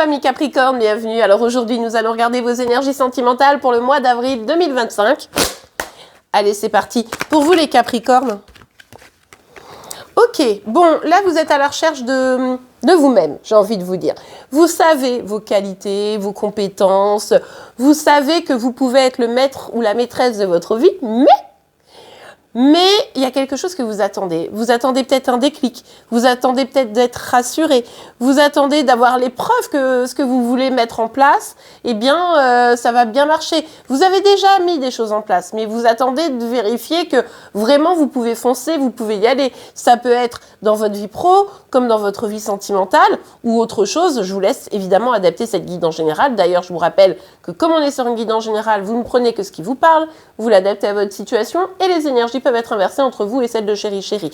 amis Capricorne, bienvenue. Alors aujourd'hui, nous allons regarder vos énergies sentimentales pour le mois d'avril 2025. Allez, c'est parti. Pour vous les Capricornes. Ok, bon, là vous êtes à la recherche de vous-même, j'ai envie de vous dire. Vous savez vos qualités, vos compétences, vous savez que vous pouvez être le maître ou la maîtresse de votre vie, mais il y a quelque chose que vous attendez. Vous attendez peut-être un déclic. Vous attendez peut-être d'être rassuré. Vous attendez d'avoir les preuves que ce que vous voulez mettre en place, eh bien, ça va bien marcher. Vous avez déjà mis des choses en place, mais vous attendez de vérifier que vraiment vous pouvez foncer, vous pouvez y aller. Ça peut être dans votre vie pro, comme dans votre vie sentimentale, ou autre chose. Je vous laisse évidemment adapter cette guide en général. D'ailleurs, je vous rappelle que comme on est sur une guide en général, vous ne prenez que ce qui vous parle, vous l'adaptez à votre situation, et les énergies peuvent être inversées entre vous et celles de chéri.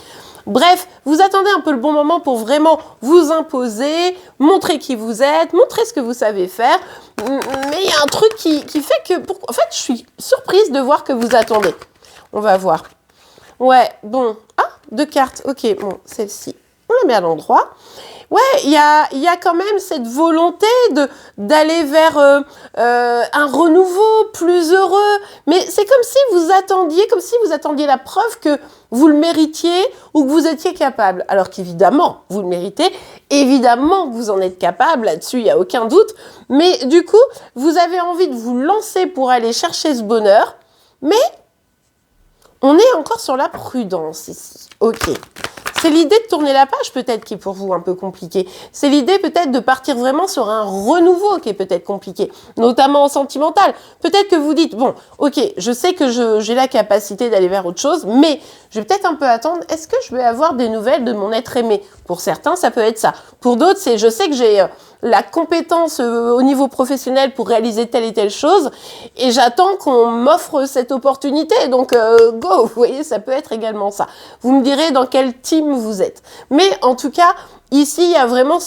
Bref, vous attendez un peu le bon moment pour vraiment vous imposer, montrer qui vous êtes, montrer ce que vous savez faire. Mais il y a un truc qui fait que... En fait, je suis surprise de voir que vous attendez. On va voir. Ouais, bon. Ah, 2 cartes. Ok, bon, celle-ci. On la met à l'endroit. Ouais, il y a quand même cette volonté d'aller vers un renouveau plus heureux. Mais c'est comme si vous attendiez la preuve que vous le méritiez ou que vous étiez capable. Alors qu'évidemment, vous le méritez. Évidemment que vous en êtes capable. Là-dessus, il n'y a aucun doute. Mais du coup, vous avez envie de vous lancer pour aller chercher ce bonheur. Mais on est encore sur la prudence ici. Ok. C'est l'idée de tourner la page peut-être qui est pour vous un peu compliquée. C'est l'idée peut-être de partir vraiment sur un renouveau qui est peut-être compliqué, notamment en sentimental. Peut-être que vous dites, bon, ok, je sais que j'ai la capacité d'aller vers autre chose, mais je vais peut-être un peu attendre. Est-ce que je vais avoir des nouvelles de mon être aimé? Pour certains, ça peut être ça. Pour d'autres, c'est je sais que j'ai la compétence au niveau professionnel pour réaliser telle et telle chose et j'attends qu'on m'offre cette opportunité. Donc, go, vous voyez, ça peut être également ça. Vous me direz dans quel team vous êtes. Mais en tout cas, ici, il y a vraiment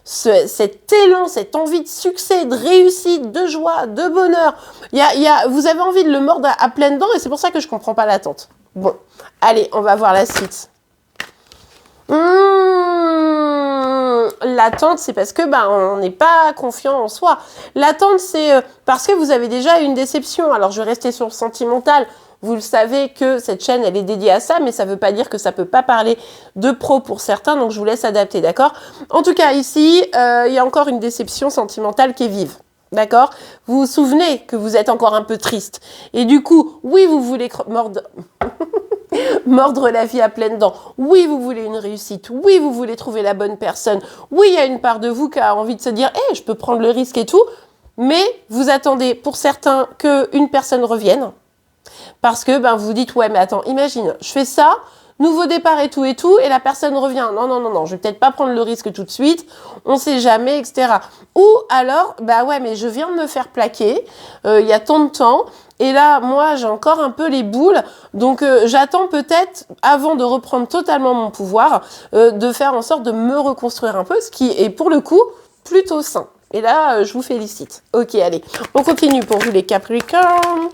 cet élan, cette envie de succès, de réussite, de joie, de bonheur. Vous avez envie de le mordre à pleines dents et c'est pour ça que je ne comprends pas l'attente. Bon, allez, on va voir la suite. L'attente, c'est parce que on n'est pas confiant en soi. L'attente, c'est parce que vous avez déjà une déception. Alors, je vais rester sur le sentimental. Vous le savez que cette chaîne, elle est dédiée à ça, mais ça ne veut pas dire que ça ne peut pas parler de pro pour certains, donc je vous laisse adapter, d'accord? En tout cas, ici, il y a encore une déception sentimentale qui est vive. D'accord? Vous vous souvenez que vous êtes encore un peu triste. Et du coup, oui, vous voulez mordre la vie à pleines dents. Oui, vous voulez une réussite. Oui, vous voulez trouver la bonne personne. Oui, il y a une part de vous qui a envie de se dire « je peux prendre le risque et tout ». Mais vous attendez, pour certains, qu'une personne revienne. Parce que vous vous dites « ouais, mais attends, imagine, je fais ça, nouveau départ et tout, et la personne revient. Non, je vais peut-être pas prendre le risque tout de suite, on sait jamais, etc. » Ou alors, ouais, mais je viens de me faire plaquer, il y a tant de temps, et là, moi, j'ai encore un peu les boules, donc j'attends peut-être, avant de reprendre totalement mon pouvoir, de faire en sorte de me reconstruire un peu, ce qui est pour le coup plutôt sain. Et là, je vous félicite. Ok, allez, on continue pour vous les Capricornes.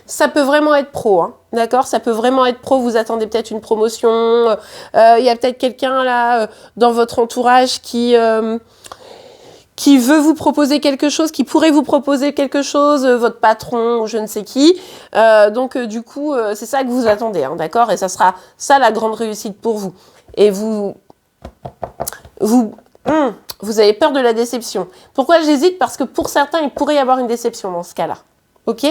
Ça peut vraiment être pro, hein, d'accord? Ça peut vraiment être pro, vous attendez peut-être une promotion, il y a peut-être quelqu'un là dans votre entourage qui veut vous proposer quelque chose, qui pourrait vous proposer quelque chose, votre patron ou je ne sais qui. Donc du coup, c'est ça que vous attendez, hein, d'accord? Et ça sera ça la grande réussite pour vous. Et vous avez peur de la déception. Pourquoi j'hésite? Parce que pour certains, il pourrait y avoir une déception dans ce cas-là. Ok,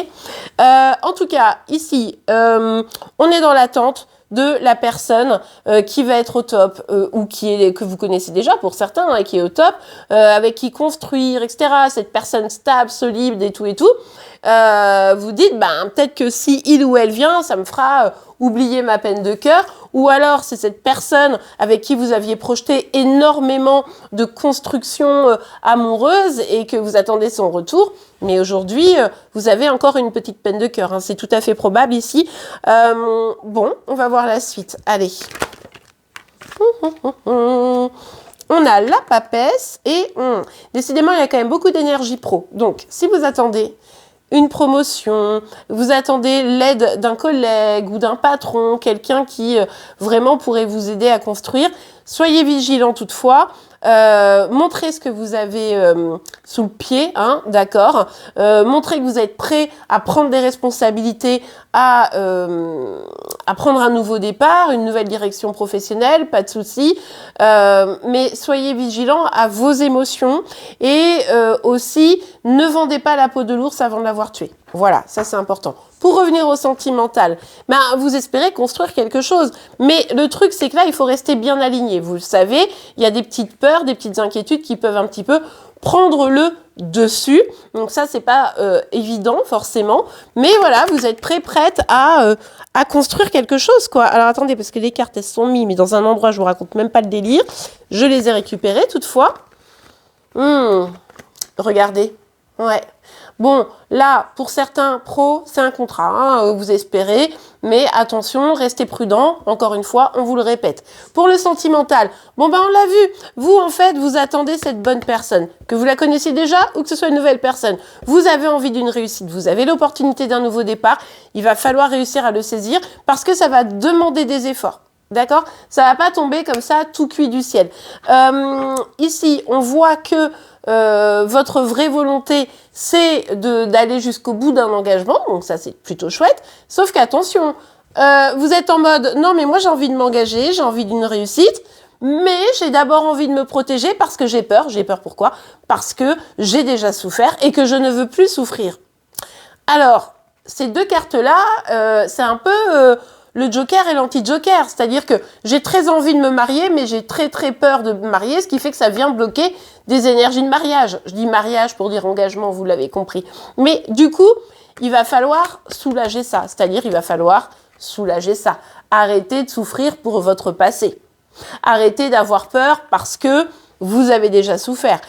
en tout cas, ici, on est dans l'attente de la personne qui va être au top ou que vous connaissez déjà pour certains, hein, qui est au top, avec qui construire, etc. Cette personne stable, solide et tout. Vous dites, peut-être que si il ou elle vient, ça me fera oublier ma peine de cœur. Ou alors, c'est cette personne avec qui vous aviez projeté énormément de construction amoureuse et que vous attendez son retour. Mais aujourd'hui, vous avez encore une petite peine de cœur. Hein. C'est tout à fait probable ici. Bon, on va voir la suite. Allez. On a la papesse et décidément, il y a quand même beaucoup d'énergie pro. Donc, si vous attendez une promotion, vous attendez l'aide d'un collègue ou d'un patron, quelqu'un qui vraiment pourrait vous aider à construire, soyez vigilant toutefois. montrez ce que vous avez sous le pied, hein, d'accord. Montrez que vous êtes prêt à prendre des responsabilités, à prendre un nouveau départ, une nouvelle direction professionnelle, pas de souci. Mais soyez vigilants à vos émotions et aussi ne vendez pas la peau de l'ours avant de l'avoir tué. Voilà, ça c'est important. Pour revenir au sentimental, ben, vous espérez construire quelque chose. Mais le truc, c'est que là, il faut rester bien aligné. Vous le savez, il y a des petites peurs, des petites inquiétudes qui peuvent un petit peu prendre le dessus. Donc ça, c'est pas évident forcément. Mais voilà, vous êtes prête à construire quelque chose, quoi. Alors attendez, parce que les cartes, elles sont mises, mais dans un endroit, je vous raconte même pas le délire. Je les ai récupérées toutefois. Regardez. Ouais. Bon, là, pour certains pros, c'est un contrat, hein, vous espérez, mais attention, restez prudent, encore une fois, on vous le répète. Pour le sentimental, bon ben on l'a vu, vous en fait, vous attendez cette bonne personne, que vous la connaissiez déjà ou que ce soit une nouvelle personne. Vous avez envie d'une réussite, vous avez l'opportunité d'un nouveau départ, il va falloir réussir à le saisir parce que ça va demander des efforts. D'accord? Ça va pas tomber comme ça, tout cuit du ciel. Ici, on voit que votre vraie volonté, c'est d'aller jusqu'au bout d'un engagement, donc ça c'est plutôt chouette, sauf qu'attention, vous êtes en mode, non mais moi j'ai envie de m'engager, j'ai envie d'une réussite, mais j'ai d'abord envie de me protéger parce que j'ai peur pourquoi? Parce que j'ai déjà souffert et que je ne veux plus souffrir. Alors, ces deux cartes-là, c'est un peu... le joker et l'anti-joker, c'est-à-dire que j'ai très envie de me marier, mais j'ai très peur de me marier, ce qui fait que ça vient bloquer des énergies de mariage. Je dis mariage pour dire engagement, vous l'avez compris. Mais du coup, il va falloir soulager ça, c'est-à-dire il va falloir soulager ça. Arrêtez de souffrir pour votre passé. Arrêtez d'avoir peur parce que vous avez déjà souffert.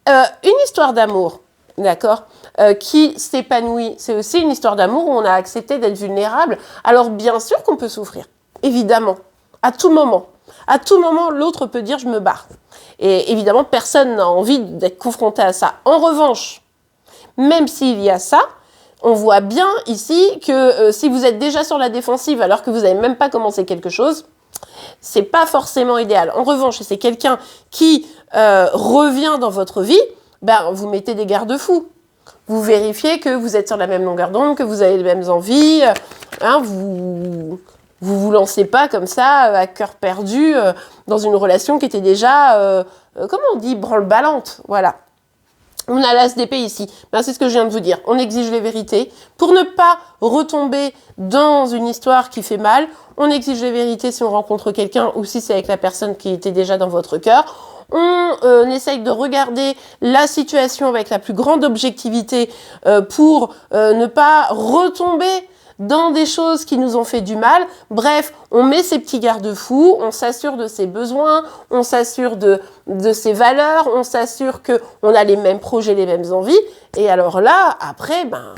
Une histoire d'amour, d'accord, qui s'épanouit. C'est aussi une histoire d'amour où on a accepté d'être vulnérable. Alors bien sûr qu'on peut souffrir, évidemment, à tout moment. À tout moment, l'autre peut dire « je me barre ». Et évidemment, personne n'a envie d'être confronté à ça. En revanche, même s'il y a ça, on voit bien ici que si vous êtes déjà sur la défensive alors que vous n'avez même pas commencé quelque chose, c'est pas forcément idéal. En revanche, si c'est quelqu'un qui revient dans votre vie, ben, vous mettez des garde-fous. Vous vérifiez que vous êtes sur la même longueur d'onde, que vous avez les mêmes envies. Hein, vous lancez pas comme ça, à cœur perdu, dans une relation qui était déjà, comment on dit, branle-ballante. Voilà. On a l'as d'épée ici. Ben, c'est ce que je viens de vous dire. On exige les vérités. Pour ne pas retomber dans une histoire qui fait mal, on exige les vérités si on rencontre quelqu'un ou si c'est avec la personne qui était déjà dans votre cœur. On essaye de regarder la situation avec la plus grande objectivité pour ne pas retomber dans des choses qui nous ont fait du mal. Bref, on met ses petits garde-fous, on s'assure de ses besoins, on s'assure de ses valeurs, on s'assure qu'on a les mêmes projets, les mêmes envies. Et alors là, après, ben,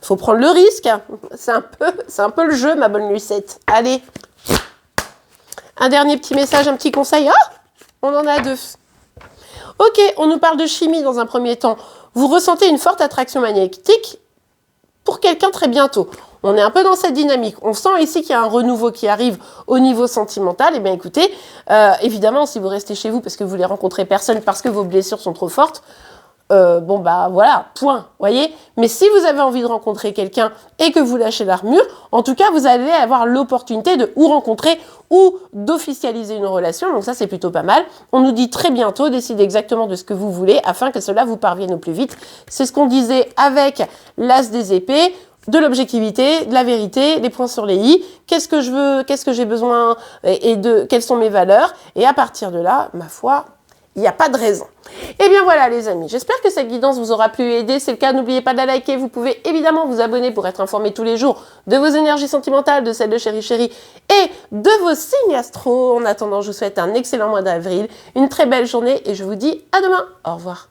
faut prendre le risque. C'est un peu le jeu, ma bonne Lucette. Allez, un dernier petit message, un petit conseil. Ah, on en a deux. Ok, on nous parle de chimie dans un premier temps. Vous ressentez une forte attraction magnétique pour quelqu'un très bientôt. On est un peu dans cette dynamique. On sent ici qu'il y a un renouveau qui arrive au niveau sentimental. Eh bien écoutez, évidemment, si vous restez chez vous parce que vous voulez rencontrer personne, parce que vos blessures sont trop fortes, bon bah voilà, point, voyez. Mais si vous avez envie de rencontrer quelqu'un et que vous lâchez l'armure, en tout cas, vous allez avoir l'opportunité de ou rencontrer ou d'officialiser une relation. Donc ça, c'est plutôt pas mal. On nous dit très bientôt, décidez exactement de ce que vous voulez afin que cela vous parvienne au plus vite. C'est ce qu'on disait avec l'as des épées. De l'objectivité, de la vérité, les points sur les i, qu'est-ce que je veux, qu'est-ce que j'ai besoin et quelles sont mes valeurs. Et à partir de là, ma foi, il n'y a pas de raison. Et bien voilà les amis, j'espère que cette guidance vous aura plu et aidé. C'est le cas, n'oubliez pas de la liker. Vous pouvez évidemment vous abonner pour être informé tous les jours de vos énergies sentimentales, de celles de Chéri Chéri et de vos signes astro. En attendant, je vous souhaite un excellent mois d'avril, une très belle journée et je vous dis à demain. Au revoir.